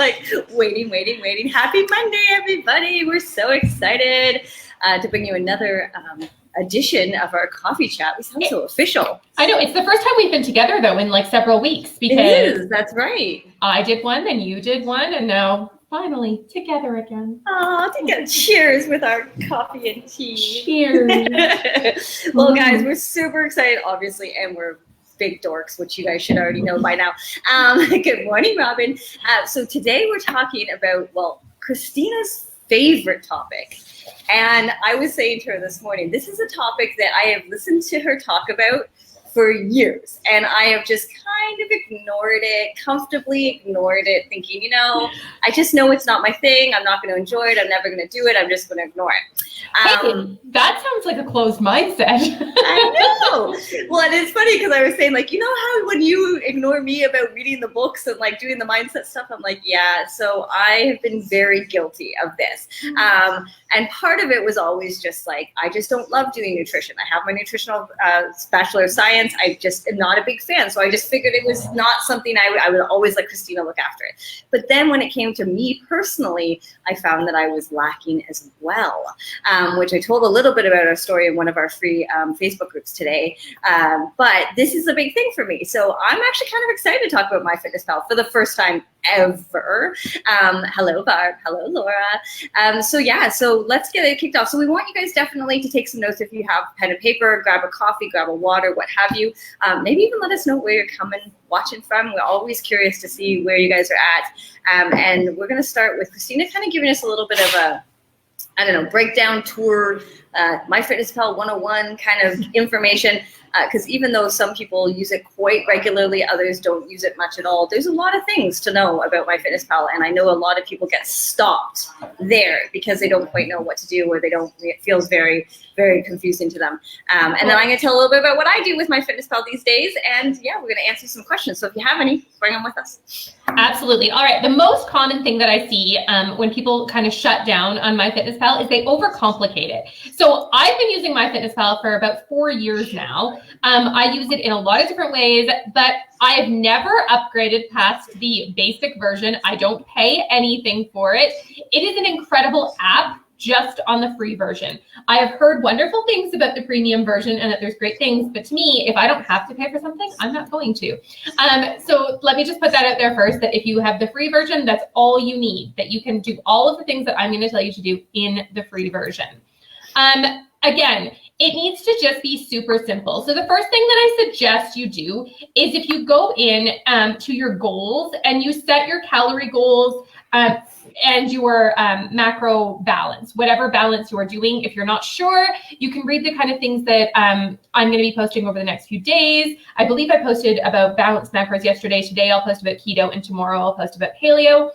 like waiting. Happy Monday, everybody. We're so excited to bring you another edition of our coffee chat. We sound so official. I know. It's the first time we've been together, though, in like several weeks. Because it is. That's right. I did one, then you did one, and now finally together again. Oh, together. Cheers with our coffee and tea. Cheers. Well, guys, we're super excited, obviously, and we're big dorks, which you guys should already know by now. Good morning, Robin. So today we're talking about, well, Christina's favorite topic. And I was saying to her this morning, this is a topic that I have listened to her talk about for years. And I have just kind of comfortably ignored it, thinking, you know, I just know it's not my thing. I'm not going to enjoy it. I'm never going to do it. I'm just going to ignore it. Hey, that sounds like a closed mindset. I know. Well, and it's funny because I was saying, like, you know how when you ignore me about reading the books and like doing the mindset stuff, I'm like, yeah. So I have been very guilty of this. And part of it was always just like, I just don't love doing nutrition. I have my nutritional Bachelor of Science. I just am not a big fan. So I just figured it was not something I would always let Christina look after it. But then when it came to me personally, I found that I was lacking as well, which I told a little bit about our story in one of our free Facebook groups today. But this is a big thing for me. So I'm actually kind of excited to talk about MyFitnessPal for the first time ever. Hello, Barb. Hello, Laura. So let's get it kicked off. So we want you guys definitely to take some notes if you have pen and paper, grab a coffee, grab a water, what have you. Maybe even let us know where you're watching from. We're always curious to see where you guys are at. And we're going to start with Christina kind of giving us a little bit of a, breakdown tour, MyFitnessPal 101 kind of information. Because even though some people use it quite regularly, others don't use it much at all. There's a lot of things to know about MyFitnessPal, and I know a lot of people get stopped there because they don't quite know what to do, or it feels very, very confusing to them. And then I'm going to tell a little bit about what I do with MyFitnessPal these days, and yeah, we're going to answer some questions. So if you have any, bring them with us. Absolutely. All right. The most common thing that I see when people kind of shut down on MyFitnessPal is they overcomplicate it. So I've been using MyFitnessPal for about 4 years now. I use it in a lot of different ways, but I've never upgraded past the basic version. I don't pay anything for it. It is an incredible app just on the free version. I have heard wonderful things about the premium version and that there's great things, but to me, if I don't have to pay for something, I'm not going to. So let me just put that out there first, that if you have the free version, that's all you need, that you can do all of the things that I'm going to tell you to do in the free version. Again, it needs to just be super simple. So the first thing that I suggest you do is if you go in to your goals and you set your calorie goals and your macro balance, whatever balance you are doing. If you're not sure, you can read the kind of things that I'm going to be posting over the next few days. I believe I posted about balanced macros yesterday. Today I'll post about keto, and tomorrow I'll post about paleo.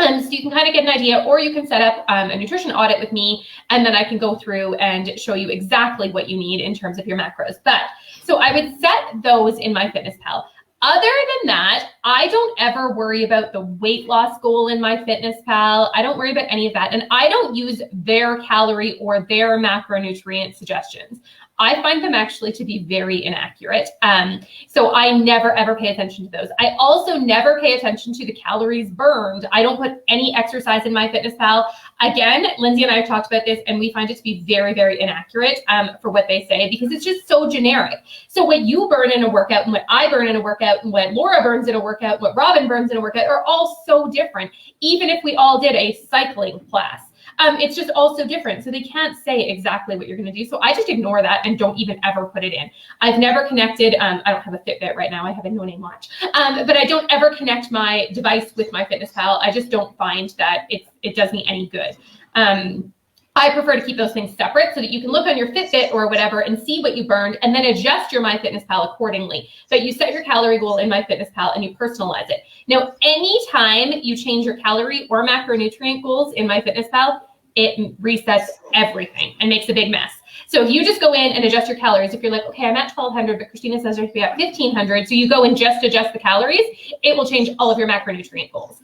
So you can kind of get an idea, or you can set up a nutrition audit with me, and then I can go through and show you exactly what you need in terms of your macros. But so I would set those in MyFitnessPal. Other than that, I don't ever worry about the weight loss goal in MyFitnessPal. I don't worry about any of that. And I don't use their calorie or their macronutrient suggestions. I find them actually to be very inaccurate. So I never, ever pay attention to those. I also never pay attention to the calories burned. I don't put any exercise in MyFitnessPal. Again, Lindsay and I have talked about this, and we find it to be very, very inaccurate for what they say, because it's just so generic. So what you burn in a workout and what I burn in a workout and what Laura burns in a workout, what Robin burns in a workout are all so different. Even if we all did a cycling class. It's just all so different. So they can't say exactly what you're going to do. So I just ignore that and don't even ever put it in. I've never connected. I don't have a Fitbit right now. I have a no-name watch. But I don't ever connect my device with MyFitnessPal. I just don't find that it does me any good. I prefer to keep those things separate so that you can look on your Fitbit or whatever and see what you burned and then adjust your MyFitnessPal accordingly. But you set your calorie goal in MyFitnessPal and you personalize it. Now, anytime you change your calorie or macronutrient goals in MyFitnessPal, it resets everything and makes a big mess. So if you just go in and adjust your calories, if you're like, okay, I'm at 1,200, but Christina says I should be at 1,500, so you go and just adjust the calories, it will change all of your macronutrient goals,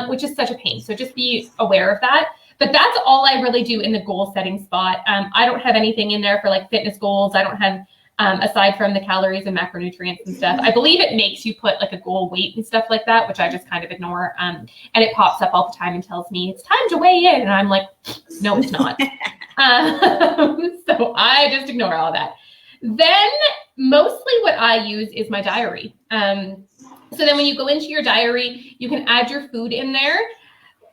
which is such a pain. So just be aware of that. But that's all I really do in the goal setting spot. I don't have anything in there for like fitness goals. I don't have aside from the calories and macronutrients and stuff. I believe it makes you put like a goal weight and stuff like that, which I just kind of ignore. And it pops up all the time and tells me it's time to weigh in. And I'm like, no, it's not. So I just ignore all that. Then mostly what I use is my diary. So then when you go into your diary, you can add your food in there.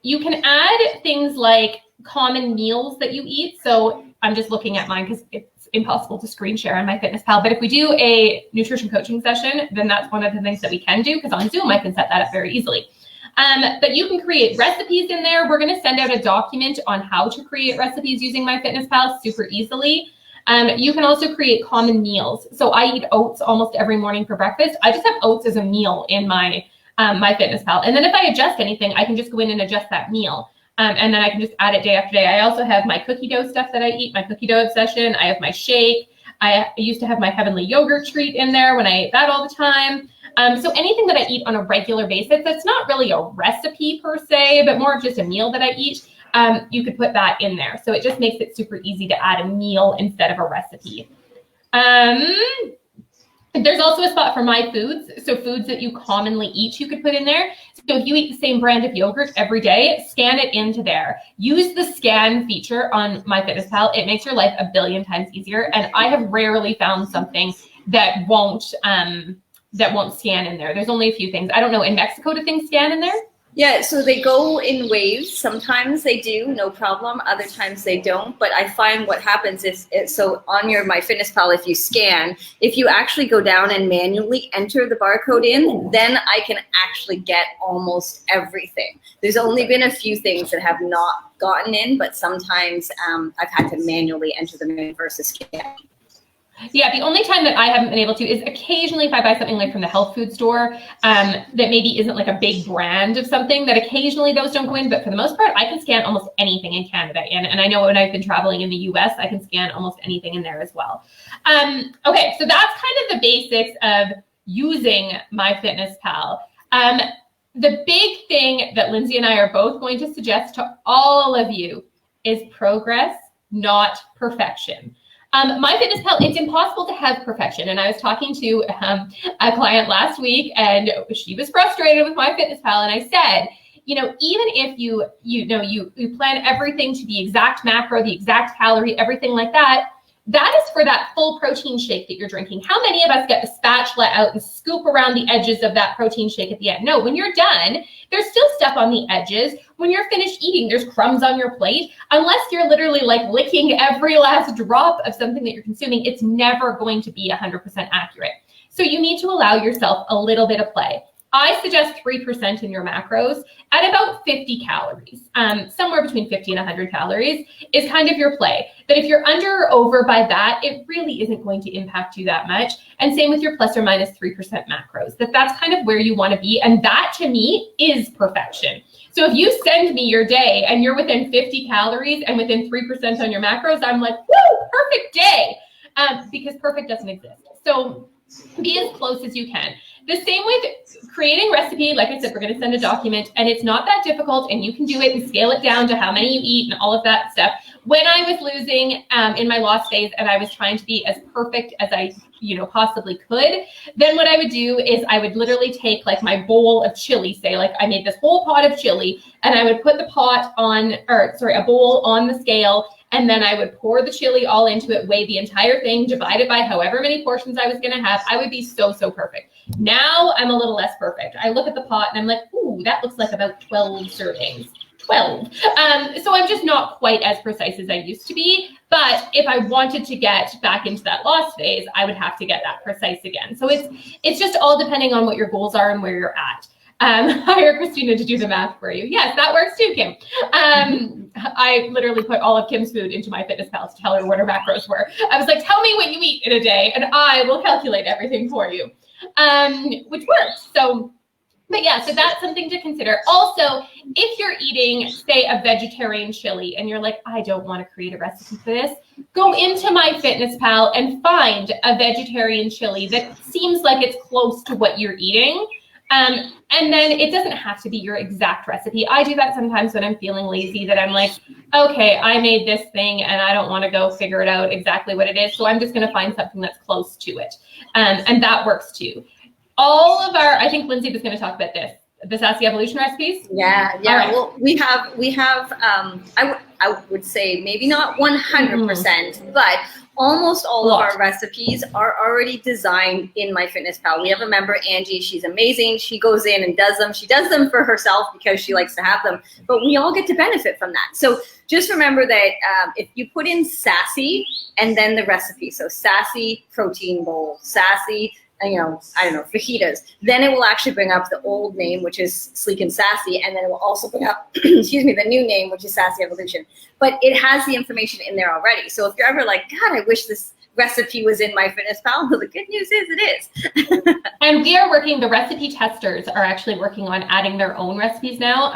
You can add things like common meals that you eat. So I'm just looking at mine because it's impossible to screen share on MyFitnessPal. But if we do a nutrition coaching session, then that's one of the things that we can do, because on Zoom, I can set that up very easily. But you can create recipes in there. We're going to send out a document on how to create recipes using MyFitnessPal super easily. You can also create common meals. So I eat oats almost every morning for breakfast. I just have oats as a meal in my MyFitnessPal. And then if I adjust anything, I can just go in and adjust that meal. And then I can just add it day after day. I also have my cookie dough stuff that I eat, my cookie dough obsession. I have my shake. I used to have my heavenly yogurt treat in there when I ate that all the time. So anything that I eat on a regular basis, that's not really a recipe per se, but more of just a meal that I eat, you could put that in there. So it just makes it super easy to add a meal instead of a recipe. There's also a spot for my foods. So foods that you commonly eat, you could put in there. So if you eat the same brand of yogurt every day, scan it into there. Use the scan feature on MyFitnessPal. It makes your life a billion times easier. And I have rarely found something that won't scan in there. There's only a few things. I don't know, in Mexico, do things scan in there? Yeah, so they go in waves. Sometimes they do, no problem. Other times they don't. But I find what happens is, so on your MyFitnessPal, if you scan, if you actually go down and manually enter the barcode in, then I can actually get almost everything. There's only been a few things that have not gotten in, but sometimes I've had to manually enter them in versus scan. Yeah, the only time that I haven't been able to is occasionally if I buy something like from the health food store that maybe isn't like a big brand of something, that occasionally those don't go in. But for the most part, I can scan almost anything in Canada in. And I know when I've been traveling in the US, I can scan almost anything in there as well. Okay, so that's kind of the basics of using MyFitnessPal. The big thing that Lindsay and I are both going to suggest to all of you is progress, not perfection. MyFitnessPal, it's impossible to have perfection. And I was talking to a client last week, and she was frustrated with MyFitnessPal. And I said, you know, even if you plan everything to the exact macro, the exact calorie, everything like that, that is for that full protein shake that you're drinking. How many of us get the spatula out and scoop around the edges of that protein shake at the end? No, when you're done, there's still stuff on the edges. When you're finished eating, there's crumbs on your plate. Unless you're literally like licking every last drop of something that you're consuming, it's never going to be 100% accurate. So you need to allow yourself a little bit of play. I suggest 3% in your macros at about 50 calories. Somewhere between 50 and 100 calories is kind of your play. But if you're under or over by that, it really isn't going to impact you that much. And same with your plus or minus 3% macros. That's kind of where you want to be. And that to me is perfection. So if you send me your day and you're within 50 calories and within 3% on your macros, I'm like, woo, perfect day. Because perfect doesn't exist. So be as close as you can. The same with creating recipe. Like I said, we're going to send a document, and it's not that difficult, and you can do it and scale it down to how many you eat and all of that stuff. When I was losing in my lost phase and I was trying to be as perfect as I possibly could, then what I would do is I would literally take like my bowl of chili, say like I made this whole pot of chili, and I would put the a bowl on the scale, and then I would pour the chili all into it, weigh the entire thing, divide it by however many portions I was going to have. I would be so perfect. Now I'm a little less perfect. I look at the pot and I'm like, ooh, that looks like about 12 servings. 12. So I'm just not quite as precise as I used to be. But if I wanted to get back into that lost phase, I would have to get that precise again. So it's just all depending on what your goals are and where you're at. Hire Christina to do the math for you. Yes, that works too, Kim. I literally put all of Kim's food into MyFitnessPal to tell her what her macros were. I was like, tell me what you eat in a day, and I will calculate everything for you, which works. But yeah, so that's something to consider. Also, if you're eating, say, a vegetarian chili and you're like, I don't want to create a recipe for this, go into MyFitnessPal and find a vegetarian chili that seems like it's close to what you're eating. And then it doesn't have to be your exact recipe. I do that sometimes when I'm feeling lazy, that I'm like, okay, I made this thing and I don't want to go figure it out exactly what it is. So I'm just going to find something that's close to it. And that works too. All of our, I think Lindsay was going to talk about this, the Sassy Evolution recipes. Yeah. Right. Well, we have. I would say maybe not 100%, but almost all of our recipes are already designed in MyFitnessPal. We have a member, Angie. She's amazing. She goes in and does them. She does them for herself because she likes to have them, but we all get to benefit from that. So just remember that if you put in Sassy and then the recipe, so Sassy protein bowl, Sassy, I don't know, fajitas, then it will actually bring up the old name, which is Sleek and Sassy, and then it will also bring up, excuse me, the new name, which is Sassy Evolution. But it has the information in there already. So if you're ever like, God, I wish this recipe was in MyFitnessPal, the good news is it is. And we are working, the recipe testers are actually working on adding their own recipes now.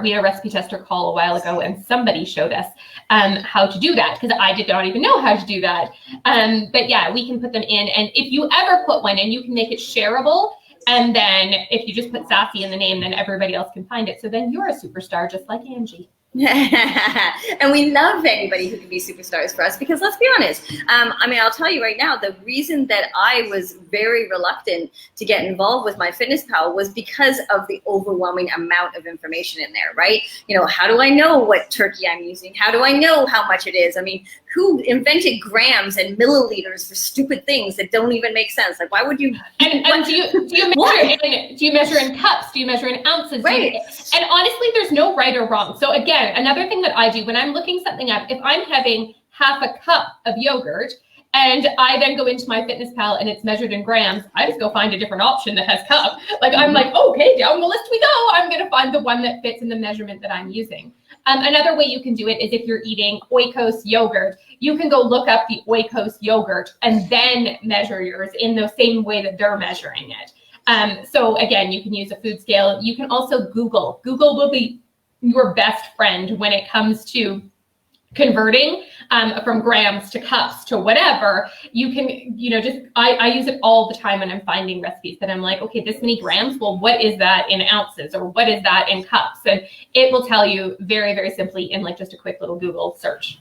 We had a recipe tester call a while ago and somebody showed us how to do that, because I did not even know how to do that. But yeah, we can put them in, and if you ever put one in, you can make it shareable. And then if you just put Sassy in the name, then everybody else can find it. So then you're a superstar just like Angie. And we love anybody who can be superstars for us, because let's be honest, I'll tell you right now, the reason that I was very reluctant to get involved with MyFitnessPal was because of the overwhelming amount of information in there, right? How do I know what turkey I'm using? How do I know how much it is? I mean, who invented grams and milliliters for stupid things that don't even make sense? Like, why would you? And do you measure in cups? Do you measure in ounces? Right. And honestly, there's no right or wrong. So again, another thing that I do when I'm looking something up, if I'm having half a cup of yogurt and I then go into MyFitnessPal and it's measured in grams, I just go find a different option that has cup. Like I'm like, okay, down the list we go. I'm going to find the one that fits in the measurement that I'm using. Another way you can do it is if you're eating Oikos yogurt, you can go look up the Oikos yogurt and then measure yours in the same way that they're measuring it. So again, you can use a food scale. You can also Google. Google will be your best friend when it comes to converting from grams to cups to whatever. You can, I use it all the time when I'm finding recipes that I'm like, okay, this many grams, well, what is that in ounces, or what is that in cups? And it will tell you very, very simply in like just a quick little Google search.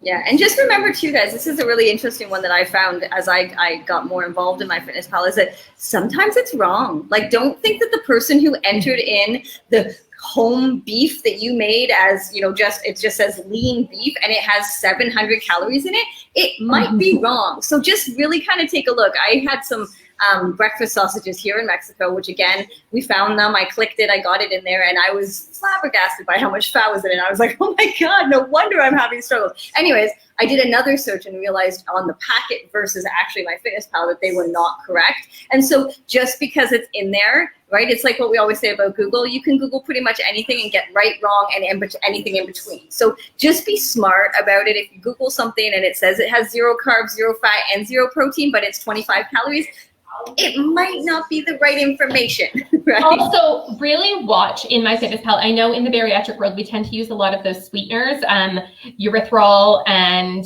Yeah, and just remember too, guys, this is a really interesting one that I found as I got more involved in MyFitnessPal, is that sometimes it's wrong. Like, don't think that the person who entered in the home beef that you made as, it just says lean beef and it has 700 calories in it, it might be wrong. So just really kind of take a look. I had some breakfast sausages here in Mexico, which again, we found them, I clicked it, I got it in there, and I was flabbergasted by how much fat was in it. I was like, oh my God, no wonder I'm having struggles. Anyways, I did another search and realized on the packet versus actually MyFitnessPal that they were not correct. And so just because it's in there, right, it's like what we always say about Google, you can Google pretty much anything and get right, wrong, and anything in between. So just be smart about it. If you Google something and it says it has 0 carbs, 0 fat, and 0 protein, but it's 25 calories, it might not be the right information, right? Also, really watch in MyFitnessPal. I know in the bariatric world, we tend to use a lot of those sweeteners, erythritol and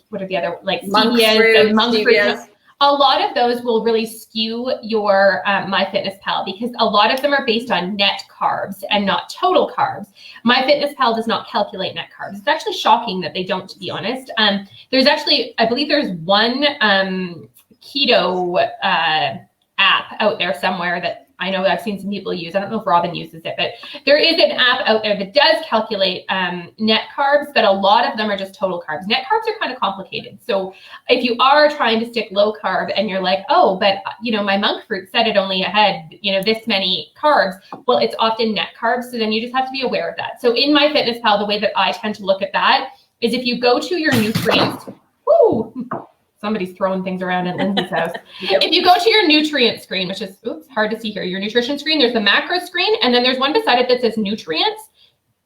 what are the other, like stevias and monk fruit. A lot of those will really skew your MyFitnessPal, because a lot of them are based on net carbs and not total carbs. MyFitnessPal does not calculate net carbs. It's actually shocking that they don't, to be honest. There's actually, I believe there's one keto app out there somewhere that I know I've seen some people use. I don't know if Robin uses it, but there is an app out there that does calculate net carbs, but a lot of them are just total carbs. Net carbs are kind of complicated. So if you are trying to stick low carb and you're like, oh, but my monk fruit said it only had, this many carbs. Well, it's often net carbs. So then you just have to be aware of that. So in MyFitnessPal, the way that I tend to look at that is if you go to your nutrients, somebody's throwing things around at Lindsay's house. Yep. If you go to your nutrient screen, which is hard to see here, your nutrition screen, there's the macro screen, and then there's one beside it that says nutrients.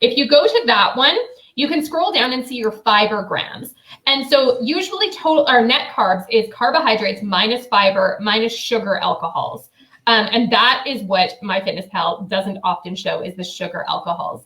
If you go to that one, you can scroll down and see your fiber grams. And so usually total or net carbs is carbohydrates minus fiber minus sugar alcohols. And that is what MyFitnessPal doesn't often show, is the sugar alcohols.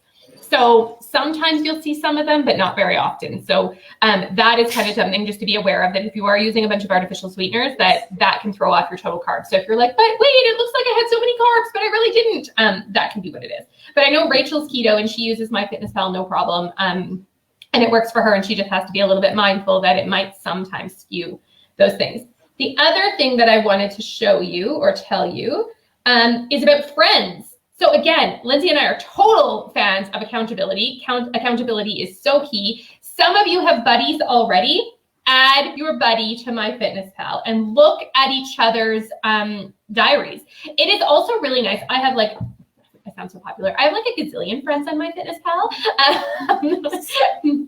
So sometimes you'll see some of them, but not very often. So that is kind of something just to be aware of, that if you are using a bunch of artificial sweeteners, that can throw off your total carbs. So if you're like, but wait, it looks like I had so many carbs, but I really didn't, that can be what it is. But I know Rachel's keto and she uses MyFitnessPal, no problem. And it works for her, and she just has to be a little bit mindful that it might sometimes skew those things. The other thing that I wanted to show you or tell you is about friends. So again, Lindsay and I are total fans of accountability. Accountability is so key. Some of you have buddies already. Add your buddy to MyFitnessPal and look at each other's diaries. It is also really nice. I have like, I sound so popular. I have like a gazillion friends on MyFitnessPal,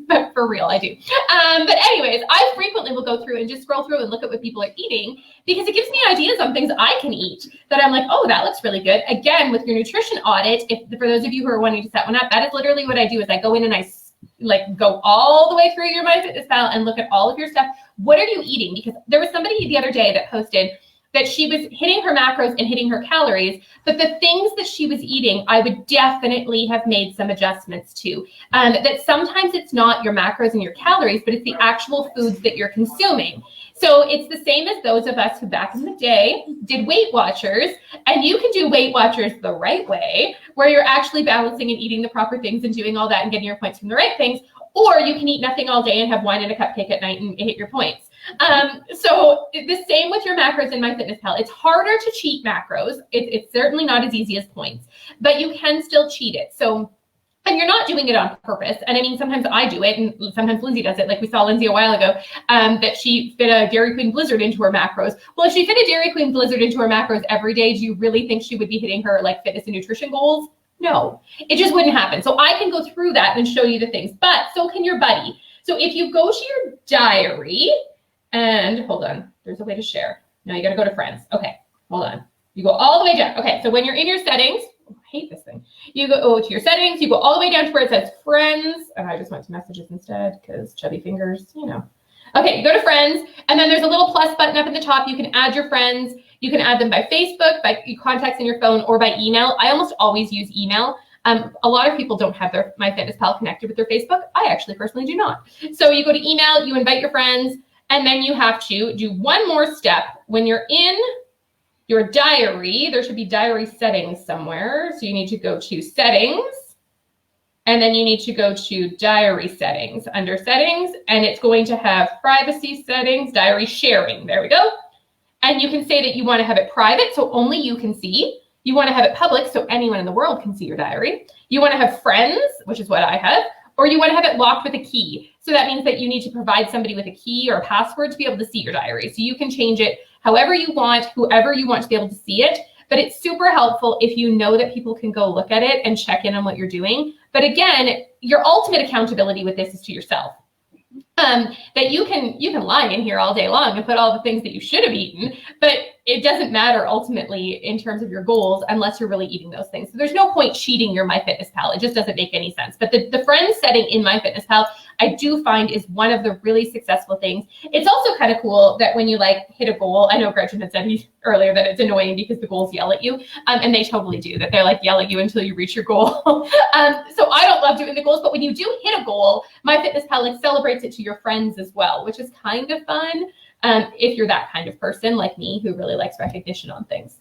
but for real, I do. But anyways, I frequently will go through and just scroll through and look at what people are eating, because it gives me ideas on things I can eat that I'm like, oh, that looks really good. Again, with your nutrition audit, for those of you who are wanting to set one up, that is literally what I do. Is I go in and I like go all the way through your MyFitnessPal and look at all of your stuff. What are you eating? Because there was somebody the other day that posted that she was hitting her macros and hitting her calories, but the things that she was eating, I would definitely have made some adjustments to. That sometimes it's not your macros and your calories, but it's the actual foods that you're consuming. So it's the same as those of us who back in the day did Weight Watchers, and you can do Weight Watchers the right way, where you're actually balancing and eating the proper things and doing all that and getting your points from the right things, or you can eat nothing all day and have wine and a cupcake at night and hit your points. So the same with your macros in MyFitnessPal. It's harder to cheat macros. It's certainly not as easy as points, but you can still cheat it. So, and you're not doing it on purpose. And I mean, sometimes I do it, and sometimes Lindsay does it. Like we saw Lindsay a while ago, that she fit a Dairy Queen Blizzard into her macros. Well, if she fit a Dairy Queen Blizzard into her macros every day, do you really think she would be hitting her like fitness and nutrition goals? No, it just wouldn't happen. So I can go through that and show you the things, but so can your buddy. So if you go to your diary, and hold on, there's a way to share. No, you got to go to friends. Okay, hold on. You go all the way down. Okay, so when you're in your settings, I hate this thing. You go to your settings, you go all the way down to where it says friends. And I just went to messages instead because chubby fingers, you know. Okay, you go to friends, and then there's a little plus button up in the top. You can add your friends. You can add them by Facebook, by contacts in your phone, or by email. I almost always use email. A lot of people don't have their MyFitnessPal connected with their Facebook. I actually personally do not. So you go to email, you invite your friends, and then you have to do one more step. When you're in your diary, there should be diary settings somewhere. So you need to go to settings, and then you need to go to diary settings. Under settings, and it's going to have privacy settings, diary sharing. There we go. And you can say that you want to have it private, so only you can see. You want to have it public, so anyone in the world can see your diary. You want to have friends, which is what I have, or you want to have it locked with a key. So that means that you need to provide somebody with a key or a password to be able to see your diary. So you can change it however you want, whoever you want to be able to see it. But it's super helpful if you know that people can go look at it and check in on what you're doing. But again, your ultimate accountability with this is to yourself. That you can lie in here all day long and put all the things that you should have eaten, but it doesn't matter ultimately in terms of your goals unless you're really eating those things. So there's no point cheating your MyFitnessPal. It just doesn't make any sense. But the friends setting in MyFitnessPal, I do find is one of the really successful things. It's also kind of cool that when you like hit a goal, I know Gretchen had said earlier that it's annoying because the goals yell at you, and they totally do, that they're like yell at you until you reach your goal. So I don't love doing the goals, but when you do hit a goal, MyFitnessPal like celebrates it to your friends as well, which is kind of fun. If you're that kind of person like me who really likes recognition on things.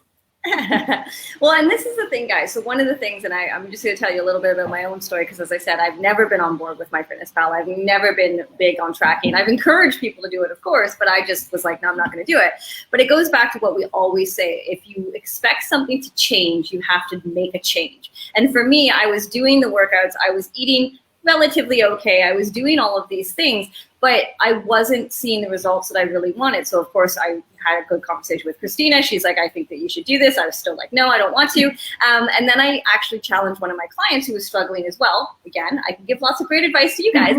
Well, and this is the thing, guys. So one of the things, and I'm just going to tell you a little bit about my own story, because as I said, I've never been on board with MyFitnessPal. I've never been big on tracking. I've encouraged people to do it, of course, but I just was like, no, I'm not going to do it. But it goes back to what we always say. If you expect something to change, you have to make a change. And for me, I was doing the workouts. I was eating relatively okay. I was doing all of these things, but I wasn't seeing the results that I really wanted. So of course I had a good conversation with Christina. She's like, I think that you should do this. I was still like, no, I don't want to. And then I actually challenged one of my clients who was struggling as well. Again, I can give lots of great advice to you guys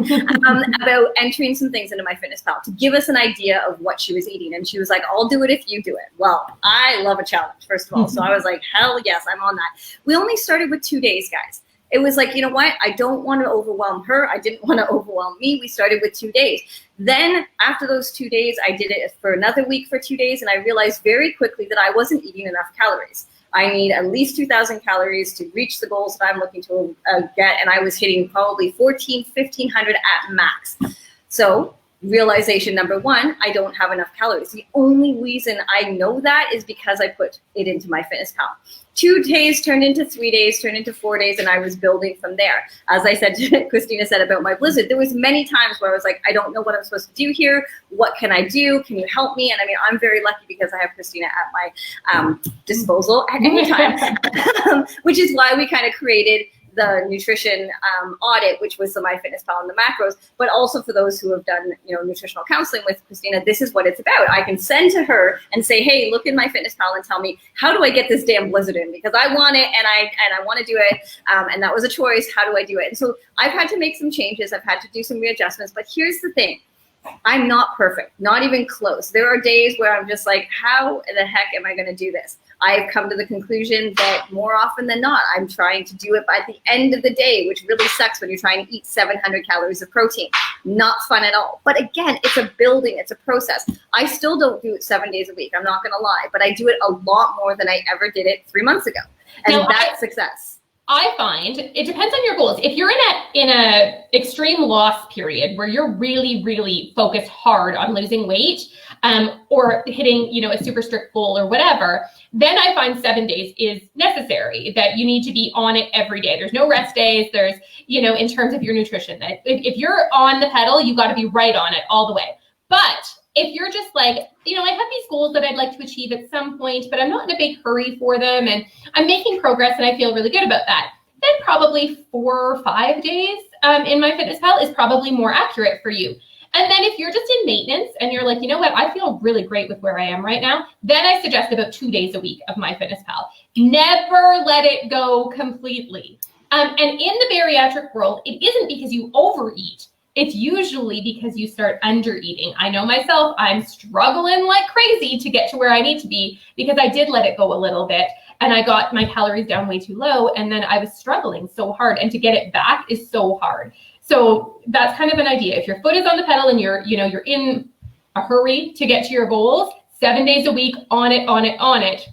about entering some things into MyFitnessPal to give us an idea of what she was eating. And she was like, I'll do it if you do it. Well, I love a challenge, first of all. So I was like, hell yes, I'm on that. We only started with 2 days, guys. It was like, you know what? I don't want to overwhelm her. I didn't want to overwhelm me. We started with 2 days. Then after those 2 days, I did it for another week for 2 days. And I realized very quickly that I wasn't eating enough calories. I need at least 2,000 calories to reach the goals that I'm looking to get. And I was hitting probably 1,500 at max. So realization number one, I don't have enough calories. The only reason I know that is because I put it into MyFitnessPal. 2 days turned into 3 days, turned into 4 days, and I was building from there. As I said, Christina said about my blizzard, there was many times where I was like, I don't know what I'm supposed to do here. What can I do? Can you help me? And I mean, I'm very lucky because I have Christina at my disposal at any time, which is why we kind of created the nutrition audit, which was the MyFitnessPal and the macros, but also for those who have done, nutritional counseling with Christina, this is what it's about. I can send to her and say, hey, look in MyFitnessPal and tell me, how do I get this damn blizzard in? Because I want it and I want to do it. And that was a choice. How do I do it? And so I've had to make some changes. I've had to do some readjustments, but here's the thing. I'm not perfect, not even close. There are days where I'm just like, how the heck am I going to do this? I've come to the conclusion that more often than not, I'm trying to do it by the end of the day, which really sucks when you're trying to eat 700 calories of protein. Not fun at all. But again, it's a building, it's a process. I still don't do it 7 days a week. I'm not going to lie, but I do it a lot more than I ever did it 3 months ago. And that's success. I find it depends on your goals. If you're in a extreme loss period where you're really, really focused hard on losing weight, or hitting, a super strict goal or whatever, then I find 7 days is necessary, that you need to be on it every day. There's no rest days. There's, in terms of your nutrition, that if you're on the pedal, you got to be right on it all the way. But if you're just like, I have these goals that I'd like to achieve at some point, but I'm not in a big hurry for them, and I'm making progress and I feel really good about that, then probably 4 or 5 days in MyFitnessPal is probably more accurate for you. And then if you're just in maintenance and you're like, you know what, I feel really great with where I am right now, then I suggest about 2 days a week of MyFitnessPal. Never let it go completely. And in the bariatric world, it isn't because you overeat. It's usually because you start under eating. I know myself, I'm struggling like crazy to get to where I need to be because I did let it go a little bit and I got my calories down way too low, and then I was struggling so hard, and to get it back is so hard. So that's kind of an idea. If your foot is on the pedal and you're in a hurry to get to your goals, 7 days a week on it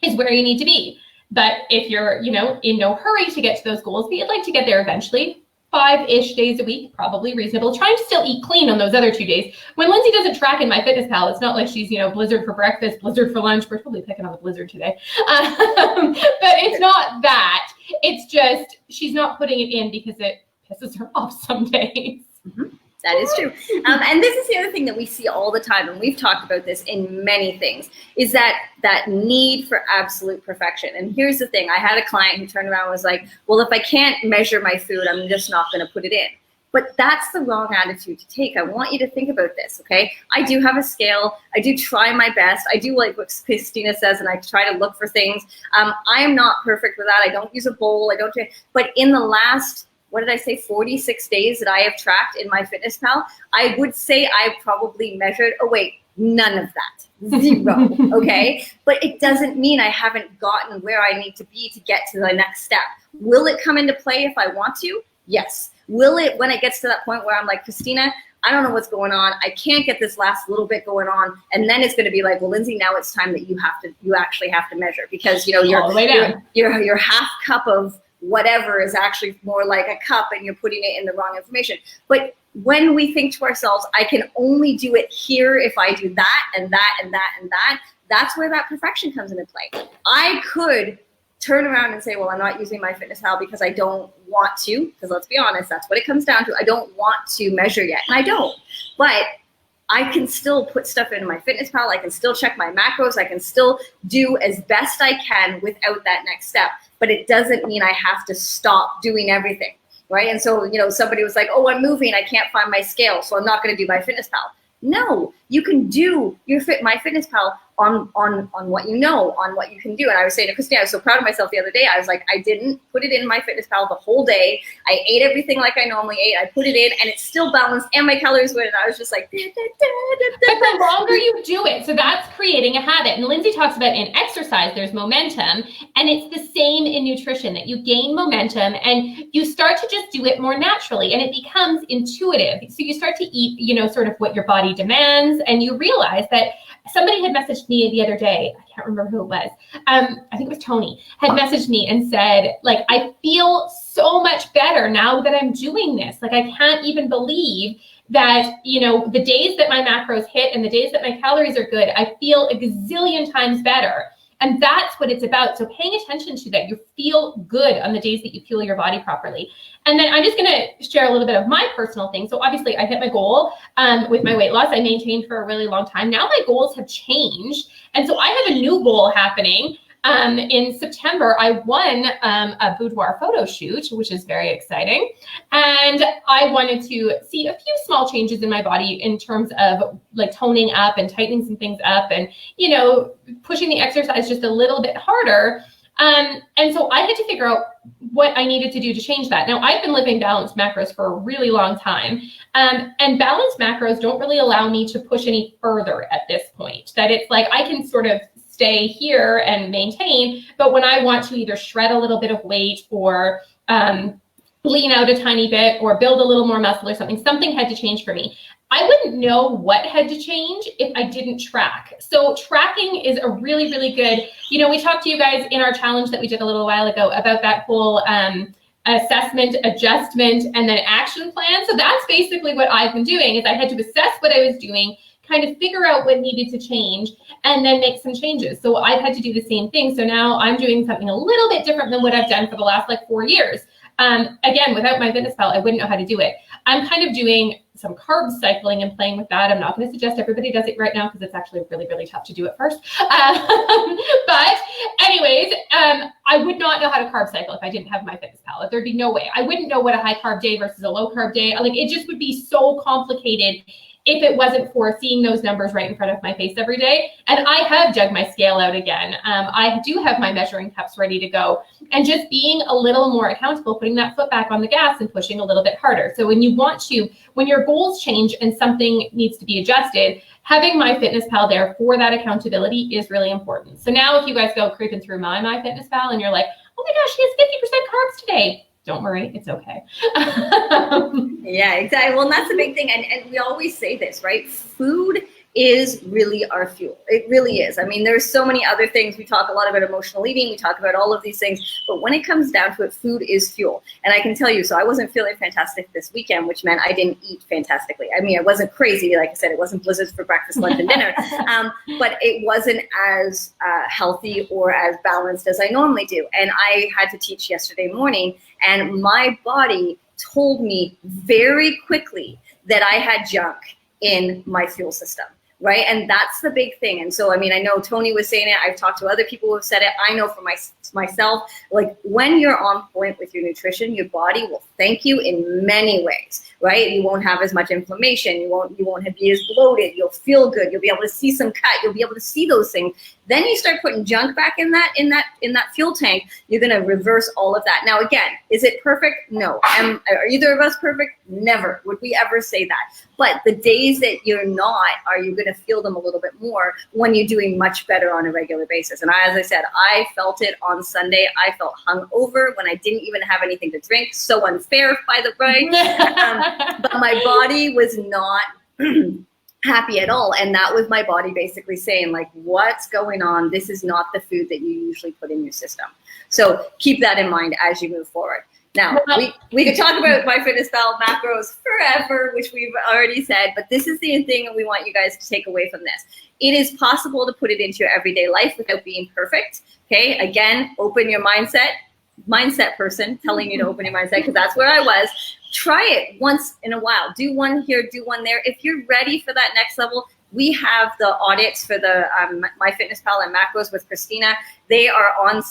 is where you need to be. But if you're, in no hurry to get to those goals, but you'd like to get there eventually, 5-ish days a week, probably reasonable. Trying to still eat clean on those other 2 days. When Lindsay doesn't track in MyFitnessPal, it's not like she's, blizzard for breakfast, blizzard for lunch. We're probably picking on the blizzard today. But it's not that. It's just she's not putting it in because it pisses her off some days. Mm-hmm. That is true. And this is the other thing that we see all the time, and we've talked about this in many things, is that need for absolute perfection. And here's the thing. I had a client who turned around and was like, well, if I can't measure my food, I'm just not going to put it in. But that's the wrong attitude to take. I want you to think about this, okay? I do have a scale. I do try my best. I do like what Christina says, and I try to look for things. I am not perfect with that. I don't use a bowl. But in the last 46 days that I have tracked in MyFitnessPal, I would say I probably measured, none of that, 0, okay? But it doesn't mean I haven't gotten where I need to be to get to the next step. Will it come into play if I want to? Yes. Will it, when it gets to that point where I'm like, Christina, I don't know what's going on. I can't get this last little bit going on. And then it's going to be like, well, Lindsay, now it's time that you actually have to measure, because, your half cup of whatever is actually more like a cup, and you're putting it in the wrong information. But when we think to ourselves, I can only do it here if I do that and that and that and that, that's where that perfection comes into play. I could turn around and say, well, I'm not using MyFitnessPal because I don't want to, because let's be honest, that's what it comes down to. I don't want to measure yet, and I don't. But I can still put stuff into MyFitnessPal. I can still check my macros. I can still do as best I can without that next step. But it doesn't mean I have to stop doing everything, right? And so, somebody was like, oh, I'm moving. I can't find my scale, so I'm not going to do MyFitnessPal. No, you can do MyFitnessPal on what you know, on what you can do. And I was saying to Christina, I was so proud of myself the other day. I was like, I didn't put it in MyFitnessPal the whole day. I ate everything like I normally ate. I put it in, and it still balanced, and my calories went. And I was just like, But the longer you do it, so that's creating a habit. And Lindsay talks about in exercise, there's momentum, and it's the same in nutrition, that you gain momentum and you start to just do it more naturally, and it becomes intuitive. So you start to eat, sort of what your body demands, and you realize that somebody had messaged me the other day. I can't remember who it was. I think it was Tony had messaged me and said, like, I feel so much better now that I'm doing this. Like, I can't even believe that, you know, the days that my macros hit and the days that my calories are good, I feel a gazillion times better. And that's what it's about. So paying attention to that, you feel good on the days that you fuel your body properly. And then I'm just going to share a little bit of my personal thing. So obviously I hit my goal with my weight loss. I maintained for a really long time. Now my goals have changed. And so I have a new goal happening. In September, I won a boudoir photo shoot, which is very exciting. And I wanted to see a few small changes in my body in terms of like toning up and tightening some things up and, you know, pushing the exercise just a little bit harder. And so I had to figure out what I needed to do to change that. Now, I've been living balanced macros for a really long time. And balanced macros don't really allow me to push any further at this point. That it's like I can sort of stay here and maintain, but when I want to either shred a little bit of weight or lean out a tiny bit or build a little more muscle or something had to change for me. I wouldn't know what had to change if I didn't track. So tracking is a really, really good, you know, we talked to you guys in our challenge that we did a little while ago about that whole assessment, adjustment, and then action plan. So that's basically what I've been doing is I had to assess what I was doing, kind of figure out what needed to change, and then make some changes. So I've had to do the same thing. So now I'm doing something a little bit different than what I've done for the last like 4 years. Again, without MyFitnessPal, I wouldn't know how to do it. I'm kind of doing some carb cycling and playing with that. I'm not going to suggest everybody does it right now because it's actually really, really tough to do it first. But anyways, I would not know how to carb cycle if I didn't have MyFitnessPal. There'd be no way. I wouldn't know what a high carb day versus a low carb day. Like it just would be so complicated if it wasn't for seeing those numbers right in front of my face every day. And I have dug my scale out again. I do have my measuring cups ready to go. And just being a little more accountable, putting that foot back on the gas and pushing a little bit harder. So when you want to, when your goals change and something needs to be adjusted, having MyFitnessPal there for that accountability is really important. So now if you guys go creeping through my MyFitnessPal and you're like, oh my gosh, she has 50% carbs today. Don't worry, it's okay. Yeah, exactly. Well, and that's the big thing. And we always say this, right? Food is really our fuel. It really is. I mean, there's so many other things. We talk a lot about emotional eating. We talk about all of these things. But when it comes down to it, food is fuel. And I can tell you, so I wasn't feeling fantastic this weekend, which meant I didn't eat fantastically. I mean, I wasn't crazy. Like I said, it wasn't blizzards for breakfast, lunch, and dinner. But it wasn't as healthy or as balanced as I normally do. And I had to teach yesterday morning. And my body told me very quickly that I had junk in my fuel system, right? And that's the big thing. And so, I mean, I know Tony was saying it. I've talked to other people who have said it. I know for myself, like when you're on point with your nutrition, your body will thank you in many ways, right? You won't have as much inflammation. You won't be as bloated. You'll feel good. You'll be able to see some cut. You'll be able to see those things. Then you start putting junk back in that fuel tank. You're going to reverse all of that. Now, again, is it perfect? No. Are either of us perfect? Never would we ever say that. But the days that you're not, are you going to feel them a little bit more when you're doing much better on a regular basis? And as I said, I felt it on Sunday. I felt hungover when I didn't even have anything to drink. So unfair, by the way. But my body was not happy at all. And that was my body basically saying, like, what's going on? This is not the food that you usually put in your system. So keep that in mind as you move forward. Now, we could talk about MyFitnessPal macros forever, which we've already said, but this is the thing we want you guys to take away from this. It is possible to put it into your everyday life without being perfect. Okay, again, open your mindset person telling you to open your mindset, because that's where I was. Try it once in a while. Do one here, do one there. If you're ready for that next level, we have the audits for the MyFitnessPal and macros with Christina. They are on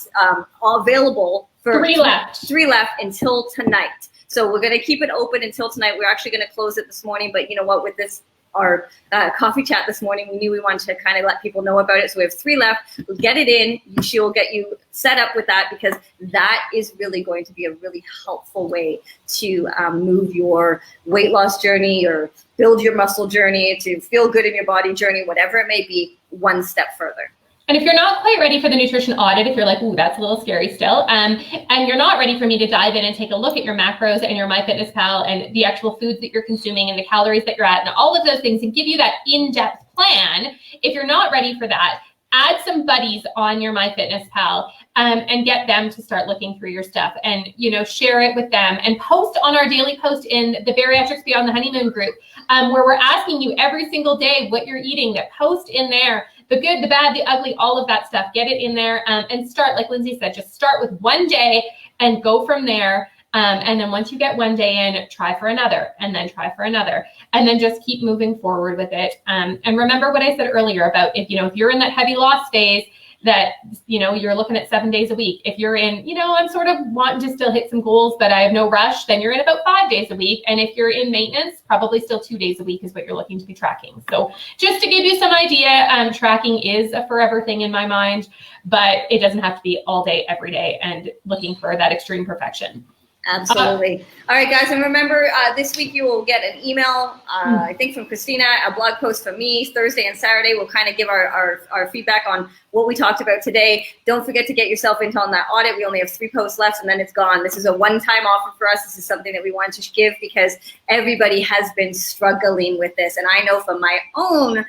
available for 3 left. 3 left until tonight. So we're going to keep it open until tonight. We're actually going to close it this morning, but you know what? With this, our coffee chat this morning, we knew we wanted to kind of let people know about it. So we have 3 left. We'll get it in. She will get you set up with that, because that is really going to be a really helpful way to move your weight loss journey or build your muscle journey, to feel good in your body journey, whatever it may be, one step further. And if you're not quite ready for the nutrition audit, if you're like, ooh, that's a little scary still, and you're not ready for me to dive in and take a look at your macros and your MyFitnessPal and the actual foods that you're consuming and the calories that you're at and all of those things and give you that in-depth plan, if you're not ready for that, add some buddies on your MyFitnessPal and get them to start looking through your stuff, and share it with them, and post on our daily post in the Bariatrics Beyond the Honeymoon group, where we're asking you every single day what you're eating. That post in there, the good, the bad, the ugly, all of that stuff. Get it in there, and start, like Lindsay said, just start with one day and go from there. And then once you get one day in, try for another, and then try for another, and then just keep moving forward with it. And remember what I said earlier about if you're in that heavy loss phase, that you're looking at 7 days a week. If you're in, I'm sort of wanting to still hit some goals, but I have no rush, then you're in about 5 days a week. And if you're in maintenance, probably still 2 days a week is what you're looking to be tracking. So just to give you some idea, tracking is a forever thing in my mind, but it doesn't have to be all day, every day, and looking for that extreme perfection. Absolutely. All right, guys. And remember, this week you will get an email, I think from Christina, a blog post from me. Thursday and Saturday, we'll kind of give our feedback on what we talked about today. Don't forget to get yourself into on that audit. We only have 3 posts left, and then it's gone. This is a one-time offer for us. This is something that we wanted to give because everybody has been struggling with this. And I know from my own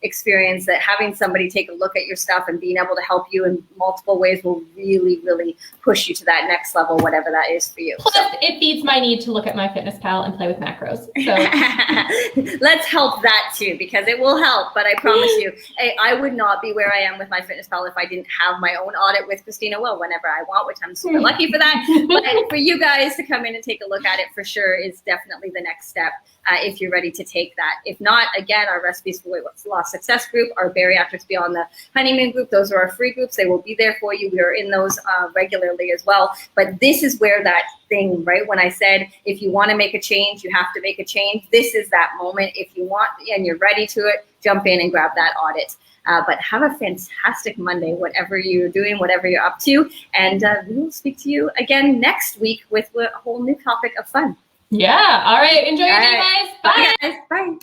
experience that having somebody take a look at your stuff and being able to help you in multiple ways will really, really push you to that next level, whatever that is for you. Plus, it feeds my need to look at MyFitnessPal and play with macros. So let's help that too, because it will help. But I promise you, I would not be where I am with MyFitnessPal if I didn't have my own audit with Christina. Well, whenever I want, which I'm super lucky for that. But for you guys to come in and take a look at it for sure is definitely the next step if you're ready to take that. If not, again, our Recipes for Weight Loss Success group, our Bariatrics Beyond the Honeymoon group, those are our free groups. They will be there for you. We are in those regularly as well. But this is where that thing, right? When I said, if you want to make a change, you have to make a change. This is that moment. If you want and you're ready to it, jump in and grab that audit. But have a fantastic Monday, whatever you're doing, whatever you're up to. And we will speak to you again next week with a whole new topic of fun. Yeah. All right. Enjoy your day, guys. Bye. Bye, guys. Bye.